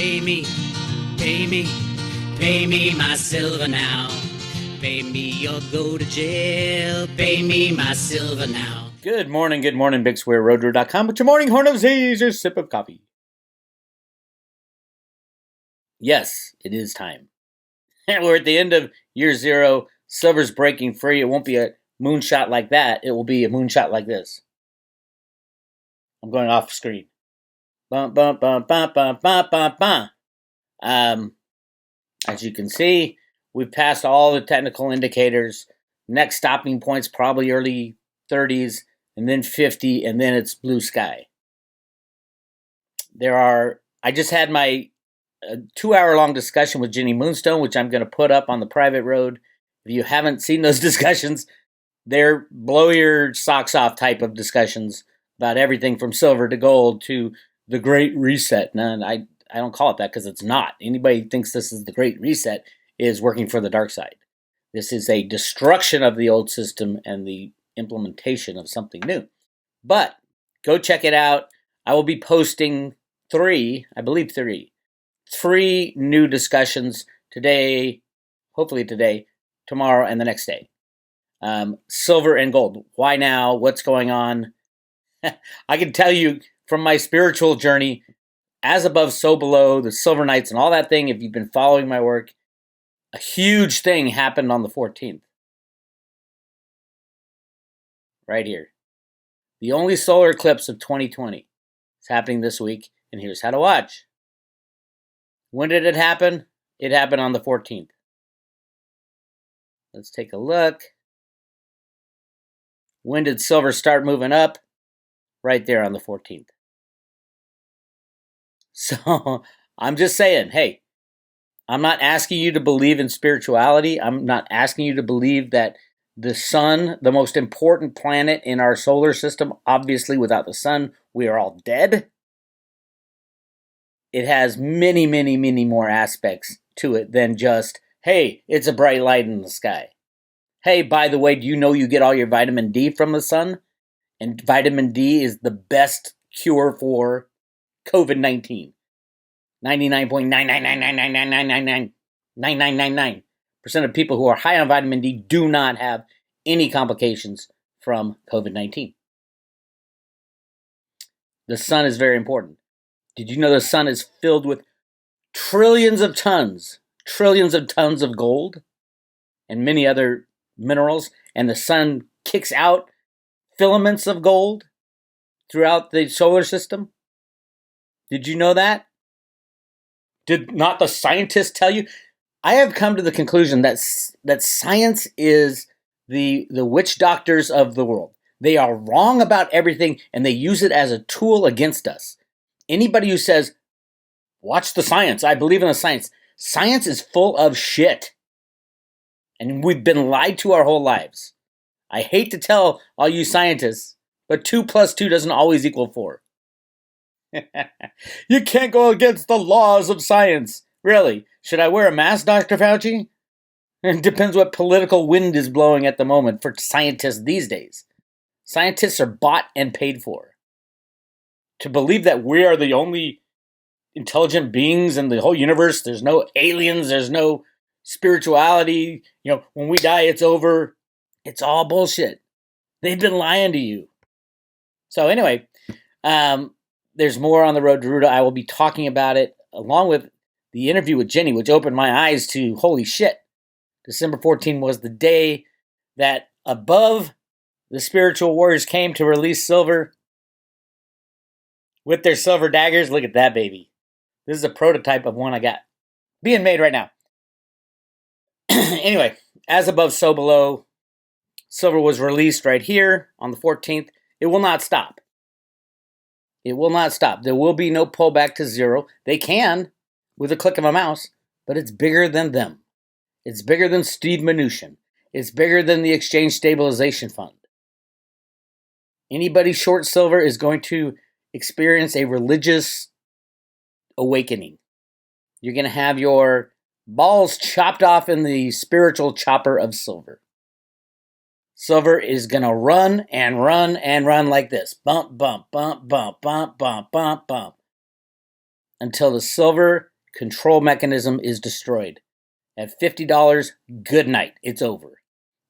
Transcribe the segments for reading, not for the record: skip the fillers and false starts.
Pay me, pay me, pay me my silver now. Pay me or go to jail. Pay me my silver now. Good morning, Bix Weir, roadrunner.com. With your morning horn of Z's, your sip of coffee. Yes, it is time. We're at the end of year zero. Silver's breaking free. It won't be a moonshot like that. It will be a moonshot like this. I'm going off screen. Bum, bum, bum, bum, bum, bum, bum, bum. As you can see, we've passed all the technical indicators. Next stopping point's probably early 30s, and then 50, and then it's blue sky. I just had my 2-hour-long discussion with Jenny Moonstone, which I'm going to put up on the private road. If you haven't seen those discussions, they're blow your socks off type of discussions about everything from silver to gold to the Great Reset. And I don't call it that because it's not. Anybody who thinks this is the Great Reset is working for the dark side. This is a destruction of the old system and the implementation of something new. But go check it out. I will be posting three new discussions today, hopefully today, tomorrow, and the next day. Silver and gold. Why now? What's going on? I can tell you from my spiritual journey, as above, so below, the Silver Nights and all that thing, if you've been following my work, a huge thing happened on the 14th. Right here. The only solar eclipse of 2020 is happening this week, and here's how to watch. When did it happen? It happened on the 14th. Let's take a look. When did silver start moving up? Right there on the 14th. So I'm just saying, hey, I'm not asking you to believe in spirituality. I'm not asking you to believe that the sun, the most important planet in our solar system, obviously without the sun, we are all dead. It has many, many, many more aspects to it than just, hey, it's a bright light in the sky. Hey, by the way, do you know you get all your vitamin D from the sun? And vitamin D is the best cure for COVID-19. 99.999999999% of people who are high on vitamin D do not have any complications from COVID-19. The sun is very important. Did you know the sun is filled with trillions of tons of gold and many other minerals, and the sun kicks out filaments of gold throughout the solar system? Did you know that? Did not the scientists tell you? I have come to the conclusion that science is the witch doctors of the world. They are wrong about everything, and they use it as a tool against us. Anybody who says, watch the science, I believe in the science, science is full of shit. And we've been lied to our whole lives. I hate to tell all you scientists, but 2 + 2 doesn't always equal 4. You can't go against the laws of science. Really? Should I wear a mask, Dr. Fauci? It depends what political wind is blowing at the moment for scientists these days. Scientists are bought and paid for. To believe that we are the only intelligent beings in the whole universe, there's no aliens, there's no spirituality, when we die, it's over. It's all bullshit. They've been lying to you. So anyway, there's more on the road to Ruta. I will be talking about it along with the interview with Jenny, which opened my eyes to, holy shit, December 14 was the day that above the spiritual warriors came to release silver with their silver daggers. Look at that baby. This is a prototype of one I got being made right now. Anyway, as above, so below. Silver was released right here on the 14th. It will not stop. It will not stop. There will be no pullback to zero. They can with a click of a mouse, but it's bigger than them. It's bigger than Steve Mnuchin. It's bigger than the Exchange Stabilization Fund. Anybody short silver is going to experience a religious awakening. You're going to have your balls chopped off in the spiritual chopper of silver. Silver is going to run and run and run like this. Bump, bump, bump, bump, bump, bump, bump, bump. Until the silver control mechanism is destroyed. At $50, good night. It's over.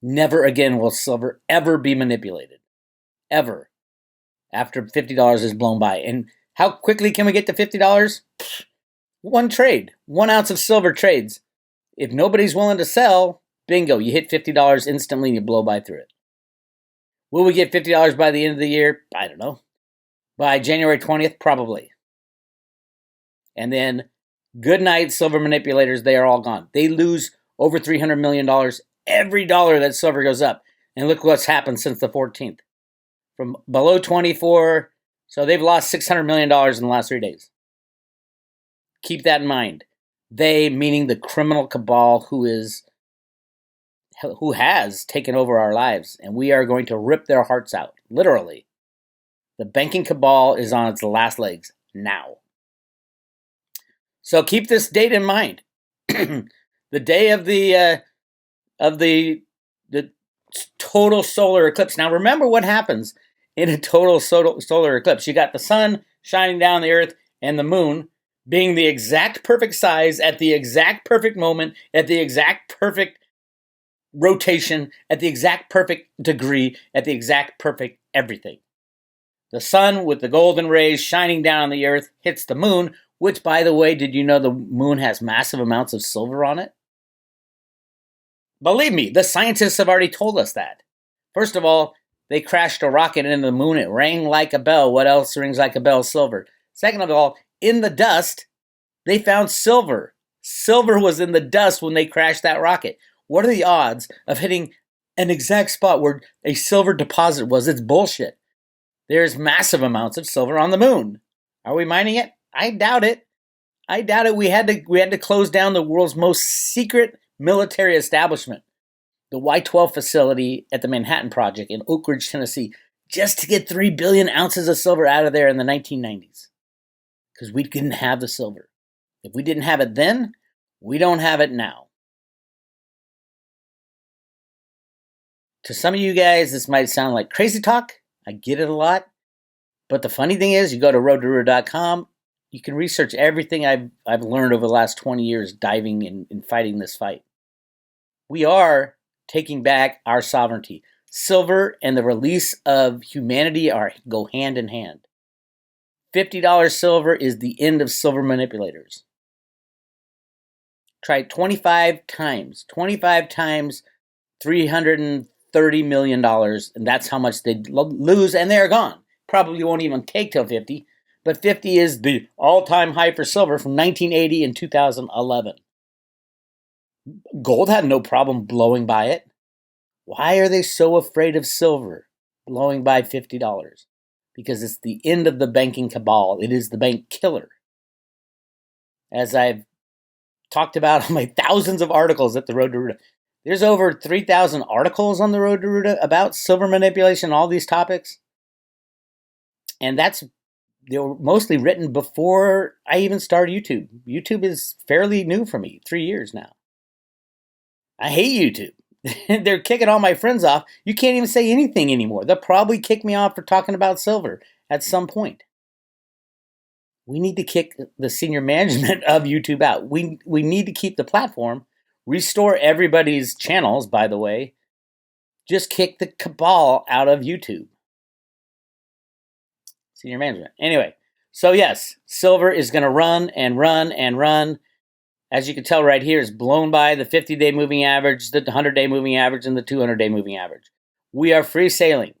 Never again will silver ever be manipulated. Ever. After $50 is blown by. And how quickly can we get to $50? One trade. 1 ounce of silver trades. If nobody's willing to sell, bingo, you hit $50 instantly and you blow by through it. Will we get $50 by the end of the year? I don't know. By January 20th, probably. And then, good night, silver manipulators, they are all gone. They lose over $300 million every dollar that silver goes up. And look what's happened since the 14th. From below 24, so they've lost $600 million in the last 3 days. Keep that in mind. They, meaning the criminal cabal who has taken over our lives, and we are going to rip their hearts out, literally. The banking cabal is on its last legs now. So keep this date in mind. The day of the total solar eclipse. Now remember what happens in a total solar eclipse. You got the sun shining down the earth and the moon being the exact perfect size at the exact perfect moment, at the exact perfect rotation, at the exact perfect degree, at the exact perfect everything. The sun with the golden rays shining down on the earth hits the moon, which, by the way, did you know the moon has massive amounts of silver on it? Believe me, the scientists have already told us that. First of all, they crashed a rocket into the moon. It rang like a bell. What else rings like a bell? Silver. Second of all, in the dust, they found silver. Silver was in the dust when they crashed that rocket. What are the odds of hitting an exact spot where a silver deposit was? It's bullshit. There's massive amounts of silver on the moon. Are we mining it? I doubt it. I doubt it. We had to close down the world's most secret military establishment, the Y-12 facility at the Manhattan Project in Oak Ridge, Tennessee, just to get 3 billion ounces of silver out of there in the 1990s. Because we didn't have the silver. If we didn't have it then, we don't have it now. To some of you guys, this might sound like crazy talk. I get it a lot. But the funny thing is, you go to roadtoroota.com, you can research everything I've learned over the last 20 years diving and fighting this fight. We are taking back our sovereignty. Silver and the release of humanity go hand in hand. $50 silver is the end of silver manipulators. Try 25 times. 25 times $330 million, and that's how much they lose, and they're gone. Probably won't even take till 50, but 50 is the all-time high for silver from 1980 and 2011. Gold had no problem blowing by it. Why are they so afraid of silver blowing by $50? Because it's the end of the banking cabal. It is the bank killer. As I've talked about on my thousands of articles at the Road to Ruta, there's over 3,000 articles on the Road to Ruta about silver manipulation, all these topics. And they were mostly written before I even started YouTube. YouTube is fairly new for me, 3 years now. I hate YouTube. They're kicking all my friends off. You can't even say anything anymore. They'll probably kick me off for talking about silver at some point. We need to kick the senior management of YouTube out. We need to keep the platform, restore everybody's channels, by the way. Just kick the cabal out of YouTube. Senior management. Anyway, so yes, silver is going to run and run and run. As you can tell right here, it's blown by the 50-day moving average, the 100-day moving average, and the 200-day moving average. We are free sailing.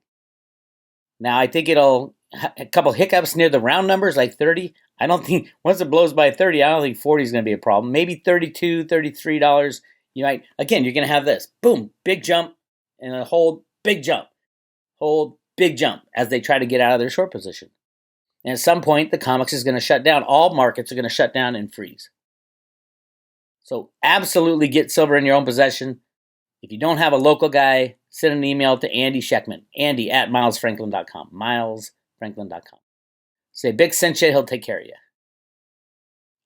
Now, I think it'll a couple hiccups near the round numbers, like 30. I don't think, once it blows by 30, I don't think 40 is going to be a problem. Maybe $32, $33. You might, again, you're going to have this. Boom, big jump, and a hold, big jump. Hold, big jump, as they try to get out of their short position. And at some point, the comics is going to shut down. All markets are going to shut down and freeze. So absolutely get silver in your own possession. If you don't have a local guy, send an email to Andy Scheckman, Andy@milesfranklin.com, milesfranklin.com. Say, Bix sent you, he'll take care of you.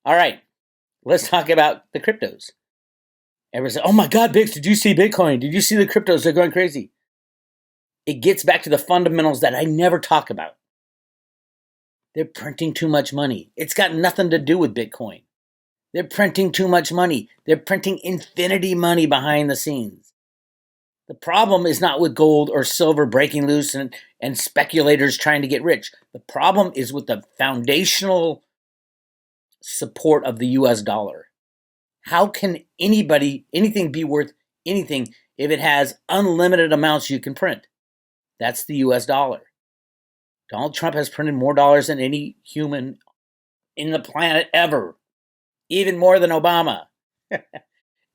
All right, let's talk about the cryptos. Everyone says, oh my God, Bix, did you see Bitcoin? Did you see the cryptos? They're going crazy. It gets back to the fundamentals that I never talk about. They're printing too much money. It's got nothing to do with Bitcoin. They're printing too much money. They're printing infinity money behind the scenes. The problem is not with gold or silver breaking loose and speculators trying to get rich. The problem is with the foundational support of the US dollar. How can anything be worth anything if it has unlimited amounts you can print? That's the US dollar. Donald Trump has printed more dollars than any human in the planet ever, even more than Obama.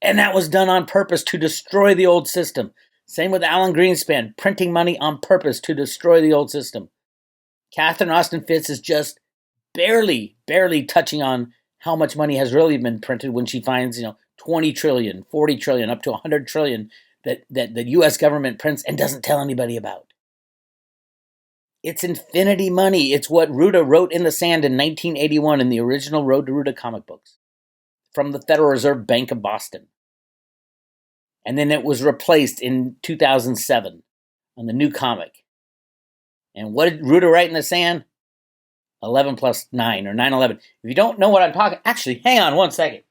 And that was done on purpose to destroy the old system. Same with Alan Greenspan, printing money on purpose to destroy the old system. Catherine Austin Fitts is just barely touching on how much money has really been printed when she finds, 20 trillion, 40 trillion, up to 100 trillion that the US government prints and doesn't tell anybody about. It's infinity money. It's what Ruta wrote in the sand in 1981 in the original Road to Ruta comic books from the Federal Reserve Bank of Boston. And then it was replaced in 2007 on the new comic. And what did Ruta write in the sand? 11 plus 9 or 9/11. If you don't know what I'm talking, actually, hang on one second.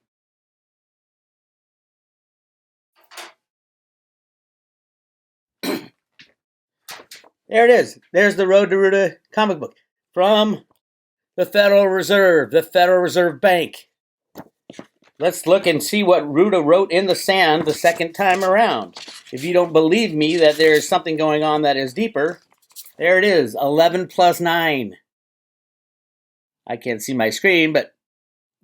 There it is. There's the Road to Ruta comic book from the Federal Reserve Bank. Let's look and see what Ruta wrote in the sand the second time around. If you don't believe me that there is something going on that is deeper, there it is, 11 plus 9. I can't see my screen, but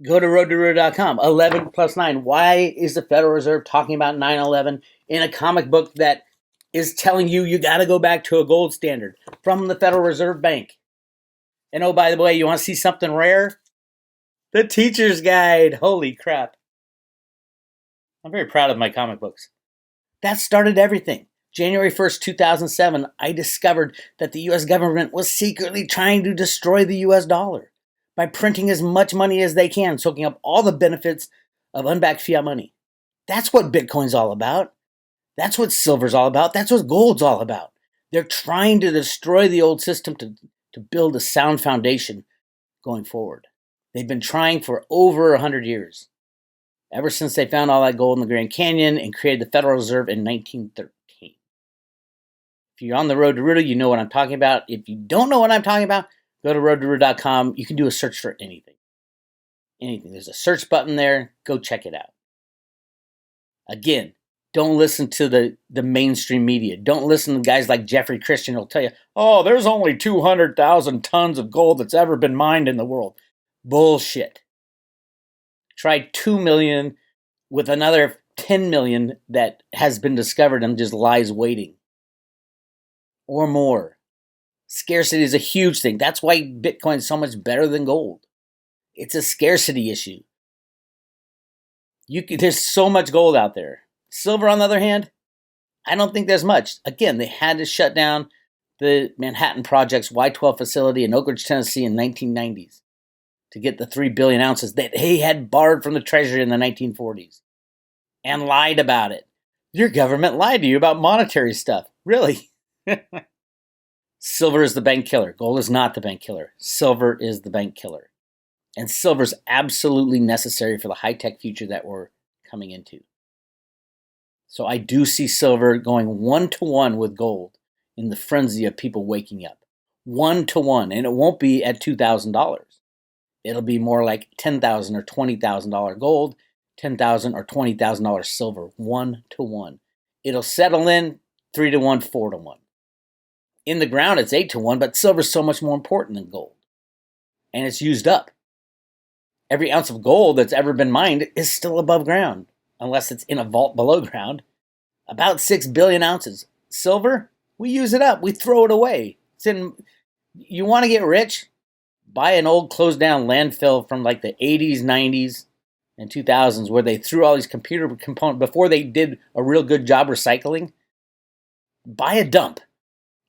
go to roadtoruta.com. 11 plus 9. Why is the Federal Reserve talking about 9/11 in a comic book that is telling you got to go back to a gold standard from the Federal Reserve Bank? And oh, by the way, you want to see something rare? The Teacher's Guide. Holy crap. I'm very proud of my comic books. That started everything. January 1st, 2007, I discovered that the US government was secretly trying to destroy the US dollar by printing as much money as they can, soaking up all the benefits of unbacked fiat money. That's what Bitcoin's all about. That's what silver's all about. That's what gold's all about. They're trying to destroy the old system to build a sound foundation going forward. They've been trying for over 100 years, ever since they found all that gold in the Grand Canyon and created the Federal Reserve in 1913. If you're on the Road to Ruta, you know what I'm talking about. If you don't know what I'm talking about, go to roadtoruta.com. You can do a search for anything. Anything. There's a search button there. Go check it out. Again, don't listen to the mainstream media. Don't listen to guys like Jeffrey Christian who'll tell you, oh, there's only 200,000 tons of gold that's ever been mined in the world. Bullshit. Try 2 million with another 10 million that has been discovered and just lies waiting. Or more. Scarcity is a huge thing. That's why Bitcoin is so much better than gold. It's a scarcity issue. There's so much gold out there. Silver, on the other hand, I don't think there's much. Again, they had to shut down the Manhattan Project's Y12 facility in Oak Ridge, Tennessee in 1990s to get the 3 billion ounces that they had borrowed from the Treasury in the 1940s and lied about it. Your government lied to you about monetary stuff. Really? Silver is the bank killer. Gold is not the bank killer. Silver is the bank killer. And silver is absolutely necessary for the high-tech future that we're coming into. So I do see silver going 1-to-1 with gold in the frenzy of people waking up. 1-to-1. And it won't be at $2,000. It'll be more like $10,000 or $20,000 gold, $10,000 or $20,000 silver. 1-to-1. It'll settle in 3-to-1, 4-to-1. In the ground, it's 8-to-1, but silver's so much more important than gold. And it's used up. Every ounce of gold that's ever been mined is still above ground, unless it's in a vault below ground. About 6 billion ounces. Silver, we use it up. We throw it away. You want to get rich? Buy an old closed down landfill from like the 80s, 90s, and 2000s where they threw all these computer components before they did a real good job recycling. Buy a dump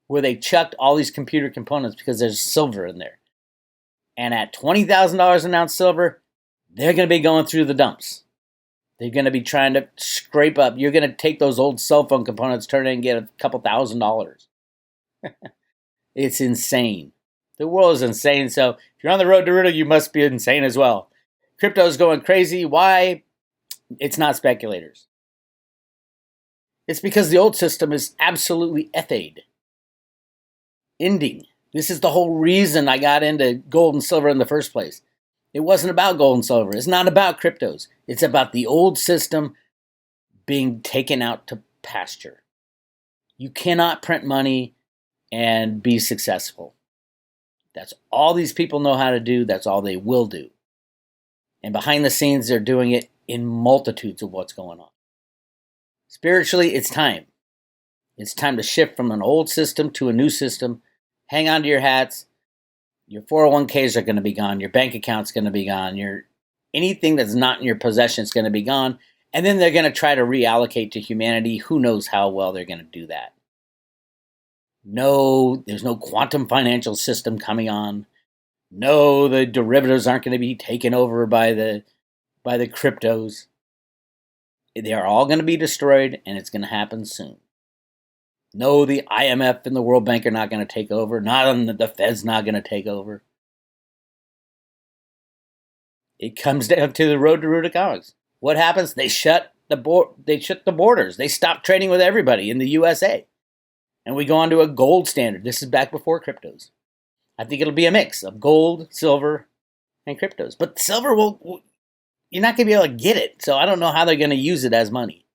where they chucked all these computer components because there's silver in there. And at $20,000 an ounce silver, they're going to be going through the dumps. They're going to be trying to scrape up. You're going to take those old cell phone components, turn it and get a couple $1,000s. It's insane. The world is insane. So if you're on the road to Ruta, you must be insane as well. crypto's going crazy. Why? It's not speculators. It's because the old system is absolutely effed. Ending. This is the whole reason I got into gold and silver in the first place. It wasn't about gold and silver. It's not about cryptos. It's about the old system being taken out to pasture. You cannot print money and be successful. That's all these people know how to do. That's all they will do. And behind the scenes, they're doing it in multitudes of what's going on. Spiritually, it's time. It's time to shift from an old system to a new system. Hang on to your hats. Your 401ks are going to be gone. Your bank account's going to be gone. Anything that's not in your possession is going to be gone. And then they're going to try to reallocate to humanity. Who knows how well they're going to do that. No, there's no quantum financial system coming on. No, the derivatives aren't going to be taken over by the cryptos. They are all going to be destroyed, and it's going to happen soon. No, the IMF and the World Bank are not going to take over. The Fed's not going to take over. It comes down to the road to root economics. What happens? They shut the borders. They stop trading with everybody in the USA. And we go on to a gold standard. This is back before cryptos. I think it'll be a mix of gold, silver, and cryptos. But silver you're not going to be able to get it. So I don't know how they're going to use it as money.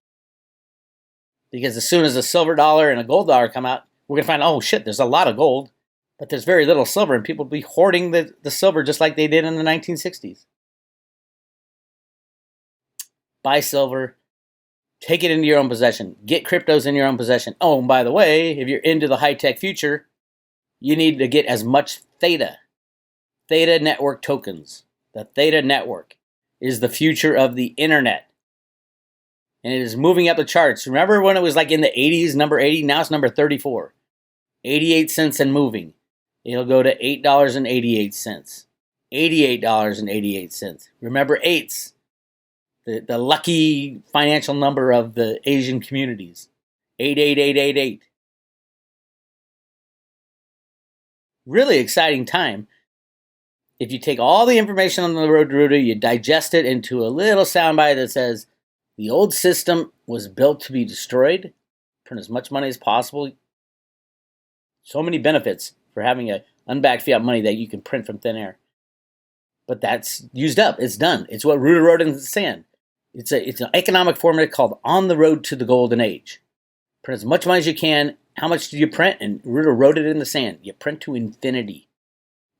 Because as soon as a silver dollar and a gold dollar come out, we're going to find, oh shit, there's a lot of gold, but there's very little silver, and people will be hoarding the silver just like they did in the 1960s. Buy silver, take it into your own possession, get cryptos in your own possession. Oh, and by the way, if you're into the high-tech future, you need to get as much Theta Network tokens. The Theta Network is the future of the internet. And it is moving up the charts. Remember when it was like in the 80s, number 80? Now it's number 34. 88 cents and moving. It'll go to $8.88. $88.88. Remember eights. The lucky financial number of the Asian communities. 88888. Really exciting time. If you take all the information on the road to Ruta, you digest it into a little soundbite that says, the old system was built to be destroyed. Print as much money as possible. So many benefits for having an unbacked fiat money that you can print from thin air. But that's used up. It's done. It's what Ruta wrote in the sand. It's an economic formula called On the Road to the Golden Age. Print as much money as you can. How much do you print? And Ruta wrote it in the sand. You print to infinity.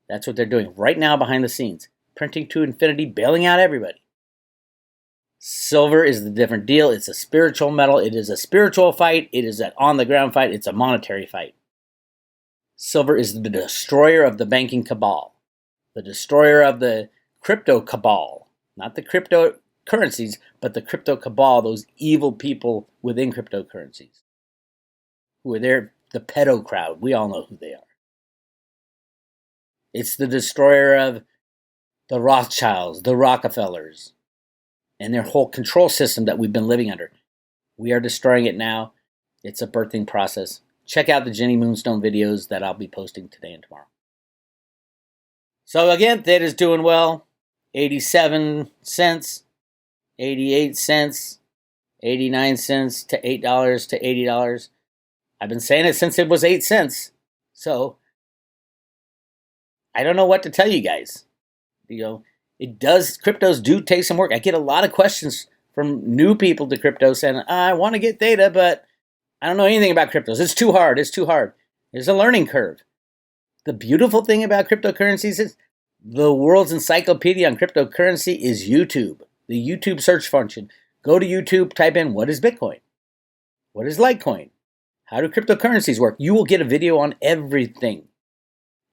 That's what they're doing right now behind the scenes. Printing to infinity, bailing out everybody. Silver is the different deal. It's a spiritual metal. It is a spiritual fight. It is an on-the-ground fight. It's a monetary fight. Silver is the destroyer of the banking cabal. The destroyer of the crypto cabal. Not the cryptocurrencies, but the crypto cabal, those evil people within cryptocurrencies. Who are there, the pedo crowd. We all know who they are. It's the destroyer of the Rothschilds, the Rockefellers, and their whole control system that we've been living under. We are destroying it now. It's a birthing process. Check out the Jenny Moonstone videos that I'll be posting today and tomorrow. So again, Theta's doing well. 87 cents, 88 cents, 89 cents to $8 to $80. I've been saying it since it was 8 cents. So I don't know what to tell you guys. Cryptos do take some work. I get a lot of questions from new people to crypto saying, I want to get Theta, but I don't know anything about cryptos. It's too hard. There's a learning curve. The beautiful thing about cryptocurrencies is the world's encyclopedia on cryptocurrency is YouTube. The YouTube search function. Go to YouTube, type in, what is Bitcoin? What is Litecoin? How do cryptocurrencies work? You will get a video on everything.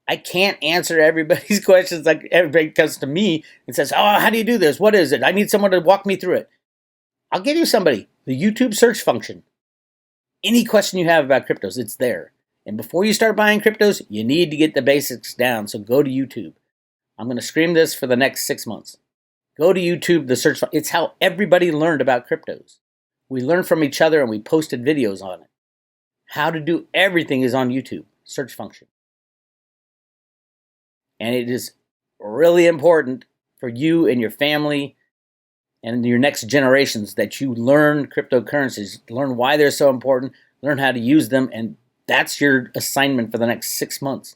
I can't answer everybody's questions like everybody comes to me and says, oh, how do you do this? What is it? I need someone to walk me through it. I'll give you somebody. The YouTube search function. Any question you have about cryptos, it's there. And before you start buying cryptos, you need to get the basics down. So go to YouTube. I'm going to scream this for the next 6 months. Go to YouTube, the search function. It's how everybody learned about cryptos. We learned from each other and we posted videos on it. How to do everything is on YouTube, search function. And it is really important for you and your family and your next generations that you learn cryptocurrencies, learn why they're so important, learn how to use them, and that's your assignment for the next 6 months.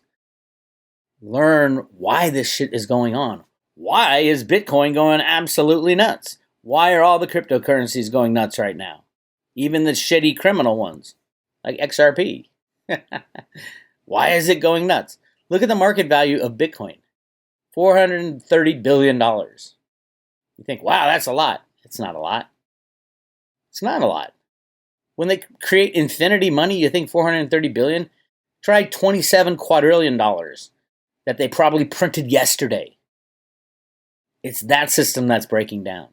Learn why this shit is going on. Why is Bitcoin going absolutely nuts? Why are all the cryptocurrencies going nuts right now? Even the shitty criminal ones, like XRP. Why is it going nuts? Look at the market value of Bitcoin. $430 billion. You think, wow, that's a lot. It's not a lot. It's not a lot. When they create infinity money, you think 430 billion? Try 27 quadrillion dollars that they probably printed yesterday. It's that system that's breaking down.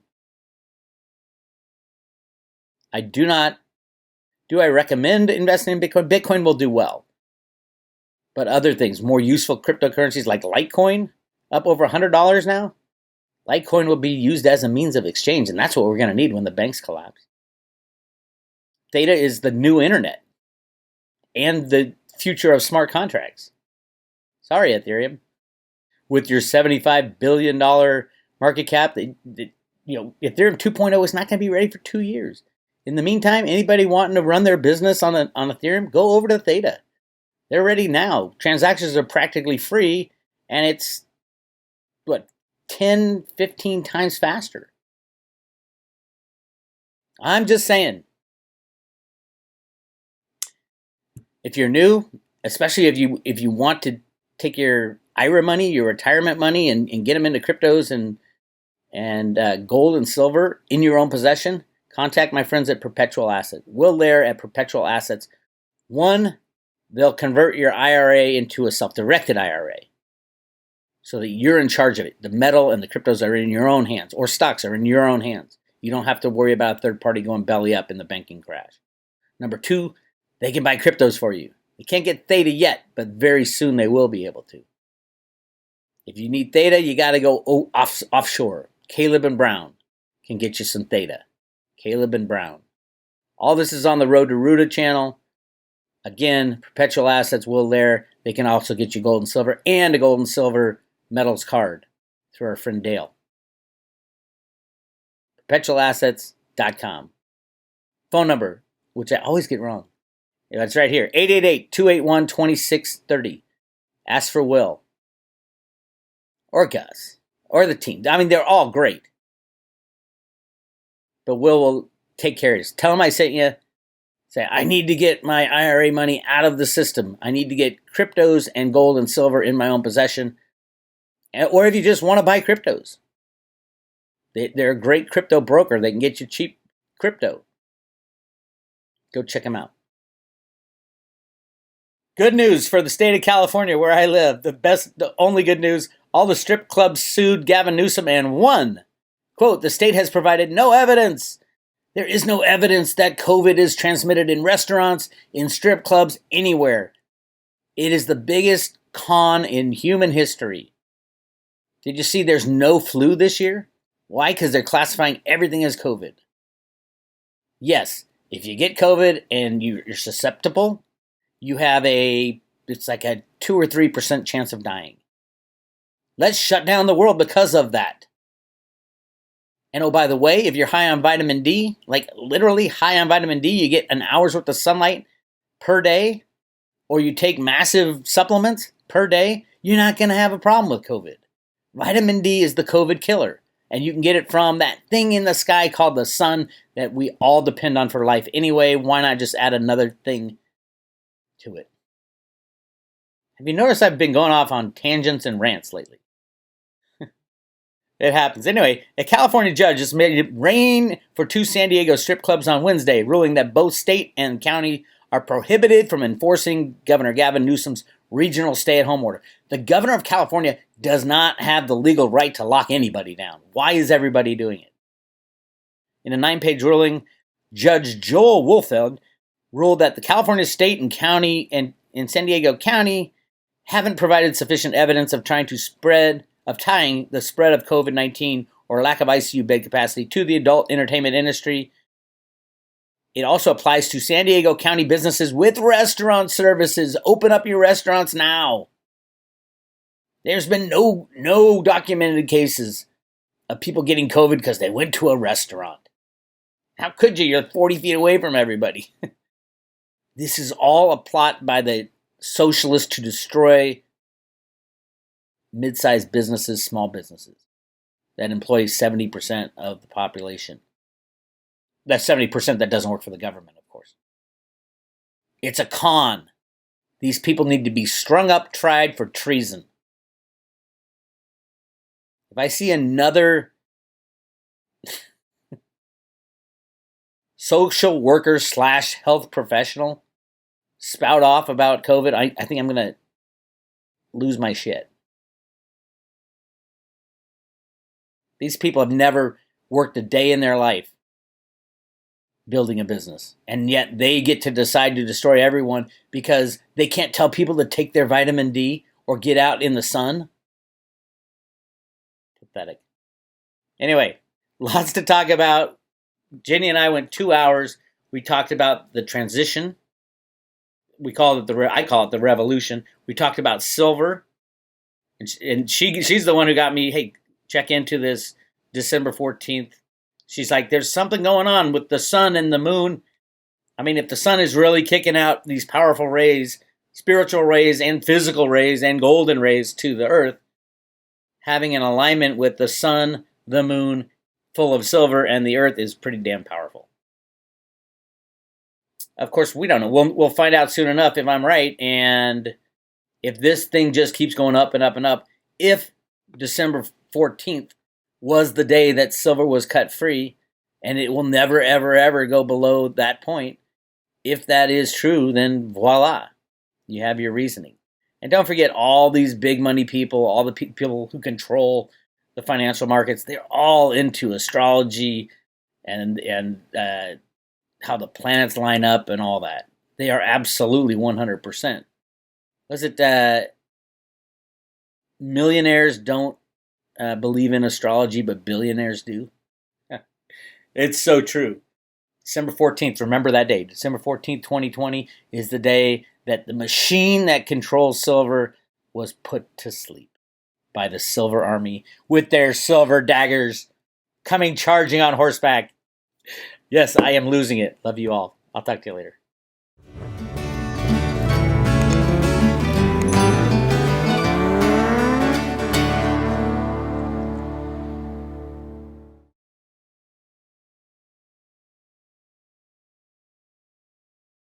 Do I recommend investing in Bitcoin? Bitcoin will do well. But other things, more useful cryptocurrencies like Litecoin, up over $100 now. Litecoin will be used as a means of exchange, and that's what we're going to need when the banks collapse. Theta is the new internet and the future of smart contracts. Sorry, Ethereum. With your $75 billion market cap, Ethereum 2.0 is not going to be ready for 2 years. In the meantime, anybody wanting to run their business on Ethereum, go over to Theta. They're ready now. Transactions are practically free, and it's, 10, 15 times faster. I'm just saying. If you're new, especially if you want to take your IRA money, your retirement money, and get them into cryptos and gold and silver in your own possession, contact my friends at Perpetual Assets. Will Lair at Perpetual Assets. One, they'll convert your IRA into a self-directed IRA so that you're in charge of it. The metal and the cryptos are in your own hands, or stocks are in your own hands. You don't have to worry about a third party going belly up in the banking crash. Number two, they can buy cryptos for you. They can't get Theta yet, but very soon they will be able to. If you need Theta, you got to go offshore. Caleb and Brown can get you some Theta. Caleb and Brown. All this is on the Road to Ruta channel. Again, Perpetual Assets will there. They can also get you gold and silver and a gold and silver metals card through our friend Dale. PerpetualAssets.com. Phone number, which I always get wrong. Yeah, that's right here. 888-281-2630. Ask for Will. Or Gus. Or the team. I mean, they're all great. But Will take care of this. Tell him I sent you. Say, I need to get my IRA money out of the system. I need to get cryptos and gold and silver in my own possession. Or if you just want to buy cryptos. They're a great crypto broker. They can get you cheap crypto. Go check them out. Good news for the state of California where I live. The only good news, all the strip clubs sued Gavin Newsom and won. Quote, the state has provided no evidence. There is no evidence that COVID is transmitted in restaurants, in strip clubs, anywhere. It is the biggest con in human history. Did you see there's no flu this year? Why? Because they're classifying everything as COVID. Yes, if you get COVID and you're susceptible, you have it's like a 2 or 3% chance of dying. Let's shut down the world because of that. And oh, by the way, if you're high on vitamin D, like literally high on vitamin D, you get an hour's worth of sunlight per day, or you take massive supplements per day, you're not going to have a problem with COVID. Vitamin D is the COVID killer, and you can get it from that thing in the sky called the sun that we all depend on for life anyway. Why not just add another thing to it? Have you noticed I've been going off on tangents and rants lately? It happens. Anyway, a California judge has made it rain for 2 San Diego strip clubs on Wednesday, ruling that both state and county are prohibited from enforcing Governor Gavin Newsom's regional stay-at-home order. The governor of California does not have the legal right to lock anybody down. Why is everybody doing it? In a 9-page ruling, Judge Joel Wolfeld ruled that the California state and county and in San Diego County haven't provided sufficient evidence of tying the spread of COVID-19 or lack of ICU bed capacity to the adult entertainment industry. It also applies to San Diego County businesses with restaurant services. Open up your restaurants now. There's been no documented cases of people getting COVID because they went to a restaurant. How could you? You're 40 feet away from everybody. This is all a plot by the socialists to destroy mid-sized businesses, small businesses that employ 70% of the population. That's 70% that doesn't work for the government, of course. It's a con. These people need to be strung up, tried for treason. If I see another social worker / health professional spout off about COVID, I think I'm going to lose my shit. These people have never worked a day in their life building a business, and yet they get to decide to destroy everyone because they can't tell people to take their vitamin D or get out in the sun. Pathetic. Anyway, lots to talk about. Jenny and I went 2 hours. We talked about the transition. I call it the revolution. We talked about silver, and she's the one who got me. Hey, check into this December 14th. She's like, there's something going on with the sun and the moon. I mean, if the sun is really kicking out these powerful rays, spiritual rays and physical rays and golden rays to the earth, having an alignment with the sun, the moon, full of silver, and the earth is pretty damn powerful. Of course, we don't know. We'll find out soon enough if I'm right, and if this thing just keeps going up and up and up. If December 14th was the day that silver was cut free, and it will never, ever, ever go below that point. If that is true, then voila, you have your reasoning. And don't forget all these big money people, all the people who control the financial markets, they're all into astrology and how the planets line up and all that. They are absolutely 100%. Was it millionaires don't believe in astrology, but billionaires do? It's so true. December 14th, remember that day. December 14th, 2020 is the day that the machine that controls silver was put to sleep by the Silver Army with their silver daggers coming charging on horseback. Yes, I am losing it. Love you all. I'll talk to you later.